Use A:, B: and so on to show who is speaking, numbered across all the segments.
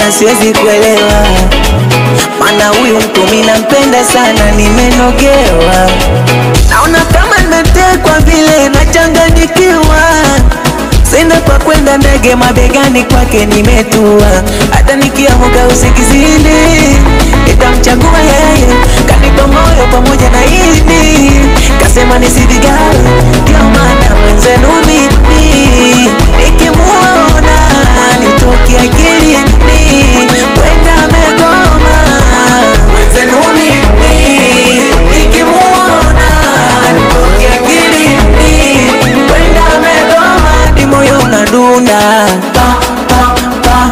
A: mbona siwezi kuelewa? Mana huyu mtu mimi nampenda sana, nimenogewa. Naona kama nimetekwa vile nachanganyikiwa. Sina kwa kwenda ndege, mabegani kwake nimetua. Hata nikiamka usingizini nitamchagua yeye. Kanipa moyo pamoja na ini, kasema nisivigawe. Ndio maana mwenzenu mimi nikimuona nitoki akilini, kwenda amegoma. Mwenzenu mimi nikimuona nitoki akilini, kwenda amegoma. Ni moyo unadunda pa pa pa,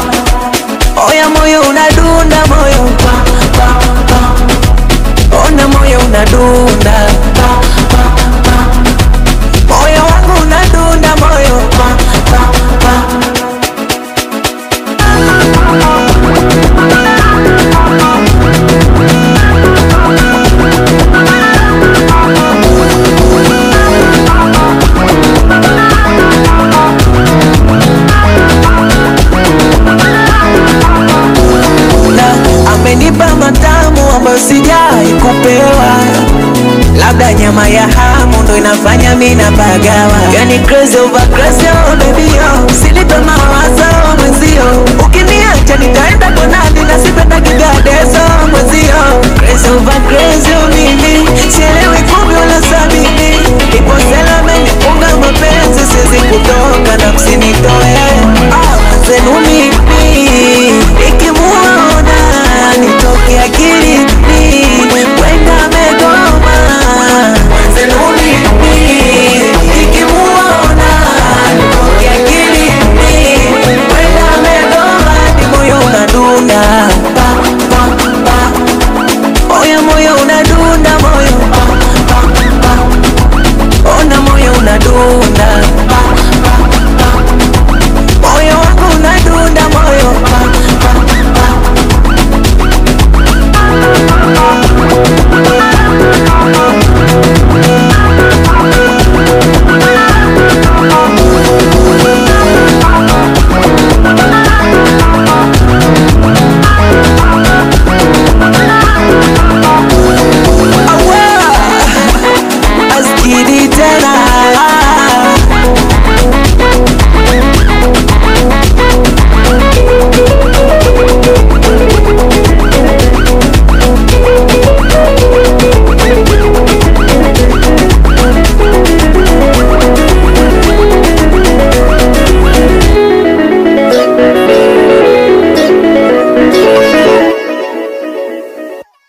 A: oya moyo unadunda, moyo pa pa pa, ona moyo unadunda pa pa pa, moyo wangu unadunda, moyo pa pa pa. Amenipa matamu ambayo sijai kupewa, labda nyama ya hamu ndo inafanya mimi napagawa. Yani crazy over crazy, oh baby oh, usinipe mawazo mwenzio. Ukiniacha nitaenda kwa nani, na sipenda kigadeso mwenzio. Crazy over